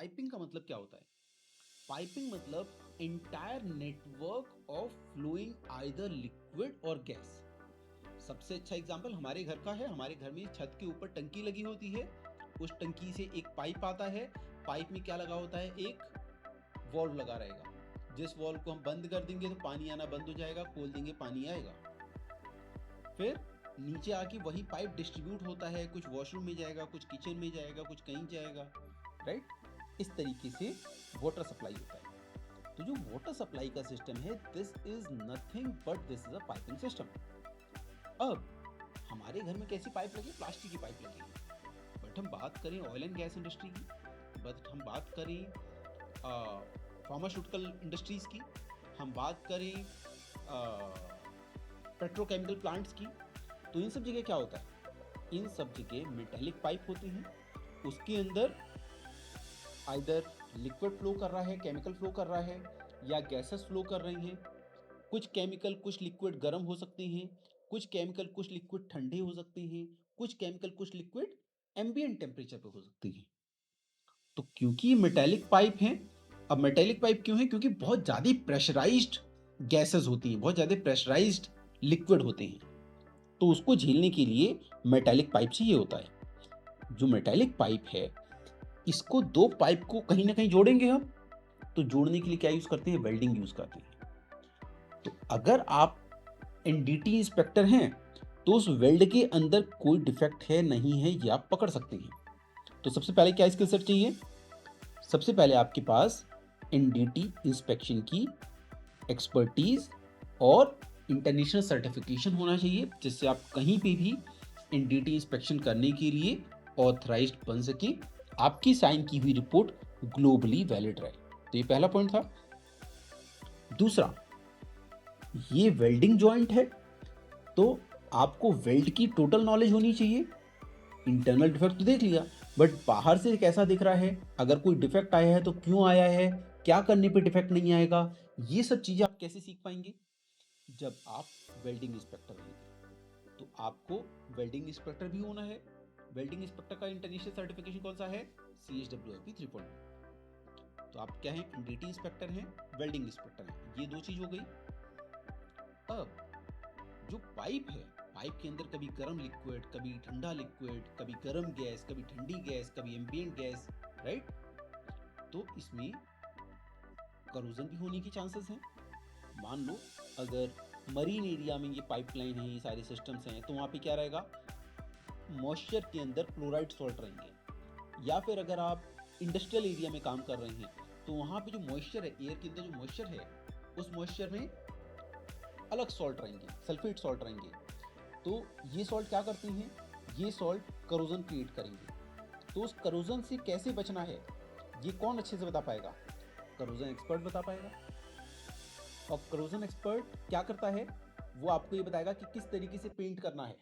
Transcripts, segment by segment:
Piping का मतलब क्या होता है? पाइपिंग मतलब entire network of flowing either liquid और गैस। सबसे अच्छा एग्जांपल हमारे घर का है। हमारे घर में छत के ऊपर टंकी लगी होती है। उस टंकी से एक पाइप आता है। पाइप में क्या लगा होता है? एक वॉल्व लगा रहेगा। जिस वॉल्व को हम बंद कर देंगे तो पानी आना बंद हो जाएगा, खोल देंगे पानी आएगा। फिर नीचे आके वही पाइप डिस्ट्रीब्यूट होता है, कुछ वॉशरूम में जाएगा, कुछ किचन में जाएगा, कुछ कहीं जाएगा, राइट। इस तरीके से वाटर सप्लाई होता है। तो जो वाटर सप्लाई का सिस्टम है, this is nothing but this is a piping system. अब हमारे घर में कैसी पाइप लगी? प्लास्टिक की पाइप लगी है। बट हम बात करें ऑयल एंड गैस इंडस्ट्री की, बट हम बात करें फार्मास्यूटिकल इंडस्ट्रीज की, हम बात करें पेट्रोकेमिकल प्लांट्स की, तो इन सब जगह क्या होता है? इन सब जगह मेटेलिक पाइप होते हैं। उसके अंदर आइदर लिक्विड फ्लो कर रहा है, केमिकल फ्लो कर रहा है, या गैसेस फ्लो कर रही हैं। कुछ केमिकल कुछ लिक्विड गर्म हो सकते हैं, कुछ केमिकल कुछ लिक्विड ठंडे हो सकते हैं, कुछ केमिकल कुछ लिक्विड एम्बिएंट टेम्परेचर पे हो सकते हैं। तो क्योंकि ये मेटेलिक पाइप हैं, अब मेटेलिक पाइप क्यों है? क्योंकि बहुत ज़्यादा प्रेशराइज्ड गैसेस होती हैं, बहुत ज़्यादा प्रेशराइज्ड लिक्विड होते हैं। तो उसको झेलने के लिए मेटेलिक पाइप चाहिए होता है। जो मेटेलिक पाइप है, इसको दो पाइप को कहीं ना कहीं जोड़ेंगे हम, तो जोड़ने के लिए क्या यूज करते हैं? वेल्डिंग यूज करते हैं। तो अगर आप एनडीटी इंस्पेक्टर हैं तो उस वेल्ड के अंदर कोई डिफेक्ट है नहीं है ये आप पकड़ सकते हैं। तो सबसे पहले क्या स्किल सेट चाहिए? सबसे पहले आपके पास एनडीटी इंस्पेक्शन की एक्सपर्टीज और इंटरनेशनल सर्टिफिकेशन होना चाहिए, जिससे आप कहीं पे भी एनडीटी इंस्पेक्शन करने के लिए ऑथराइज्ड बन सके। आपकी साइन की हुई रिपोर्ट ग्लोबली वैलिड रहे। तो ये पहला पॉइंट था। दूसरा, ये वेल्डिंग जॉइंट है तो आपको वेल्ड की टोटल नॉलेज होनी चाहिए। इंटरनल डिफेक्ट तो देख लिया, बट बाहर से कैसा दिख रहा है, अगर कोई डिफेक्ट आया है तो क्यों आया है, क्या करने पे डिफेक्ट नहीं आएगा, ये सब चीजें आप कैसे सीख पाएंगे? जब आप वेल्डिंग इंस्पेक्टर रहेंगे। तो आपको वेल्डिंग इंस्पेक्टर भी होना है। वेल्डिंग इंस्पेक्टर का इंटरनेशनल सर्टिफिकेशन कौन सा है? CHWIP 3.0। तो आप क्या हैं? एनडीटी इंस्पेक्टर हैं, वेल्डिंग इंस्पेक्टर हैं। ये दो चीज हो गई। अब जो पाइप है, पाइप के अंदर कभी गर्म लिक्विड, कभी ठंडा लिक्विड, कभी गर्म गैस, कभी ठंडी गैस, कभी एम्बिएंट गैस, राइट। तो इसमें करोजन भी होने की चांसेस हैं। मान लो अगर मरीन एरिया में ये पाइपलाइन है, ये सारे सिस्टम्स हैं, तो वहाँ पे क्या रहेगा? मॉइस्चर के अंदर क्लोराइड सॉल्ट रहेंगे। या फिर अगर आप इंडस्ट्रियल एरिया में काम कर रहे हैं तो वहाँ पे जो मॉइस्चर है, एयर के अंदर जो मॉइस्चर है, उस मॉइस्चर में अलग सॉल्ट रहेंगे, सल्फेट सॉल्ट रहेंगे। तो ये सॉल्ट क्या करते हैं? ये सॉल्ट करोजन क्रिएट करेंगे। तो उस करोजन से कैसे बचना है, ये कौन अच्छे से बता पाएगा? करोजन एक्सपर्ट बता पाएगा। और करोजन एक्सपर्ट क्या करता है? वो आपको ये बताएगा कि किस तरीके से पेंट करना है,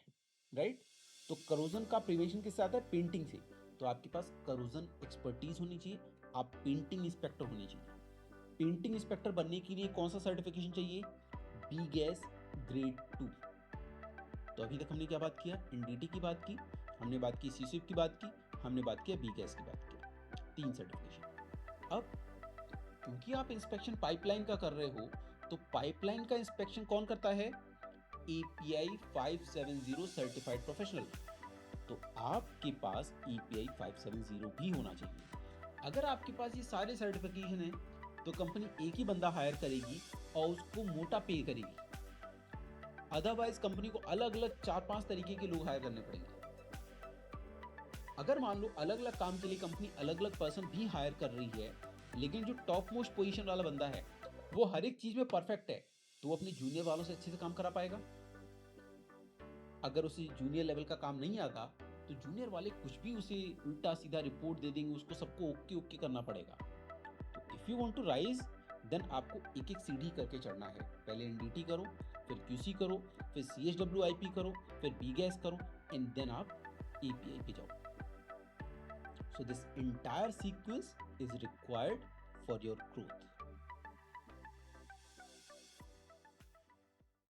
राइट। तो करोजन का प्रिवेंशन किससे आता है? पेंटिंग से। तो आपके पास करोजन एक्सपर्टीज होनी चाहिए, आप पेंटिंग इंस्पेक्टर होने चाहिए। पेंटिंग इंस्पेक्टर बनने के लिए कौन सा सर्टिफिकेशन चाहिए? B gas grade 2। तो अभी तक हमने क्या बात किया? एनडीटी की बात की, हमने बात की सीसीप की बात की, हमने बात किया बी गैस की बात की। 3 सर्टिफिकेशन। अब क्योंकि आप इंस्पेक्शन पाइपलाइन का कर रहे हो, तो पाइपलाइन का इंस्पेक्शन कौन करता है? API 570 certified professional. तो आपके पास API 570 भी होना चाहिए। अगर आपके पास ये सारे सर्टिफिकेशन है तो कंपनी एक ही बंदा हायर करेगी और उसको मोटा पे करेगी। अदरवाइज कंपनी को अलग अलग 4-5 तरीके के लोग हायर करने पड़ेंगे। अगर मान लो अलग अलग काम के लिए कंपनी अलग अलग पर्सन भी हायर कर रही है, लेकिन जो टॉप मोस्ट पोजीशन वाला बंदा है वो हर एक चीज में परफेक्ट है, तो वो अपने जूनियर वालों से अच्छे से काम करा पाएगा। अगर उसे जूनियर लेवल का काम नहीं आता तो जूनियर वाले कुछ भी उसे उल्टा सीधा रिपोर्ट दे देंगे, उसको सबको ओके ओके करना पड़ेगा। तो if you want to rise, then आपको एक एक सीढ़ी करके चढ़ना है। पहले एनडीटी करो, फिर क्यूसी करो, फिर CHWIP करो, फिर बी गैस करो, एंड देन आप API पे जाओ। So this entire sequence is required for your growth.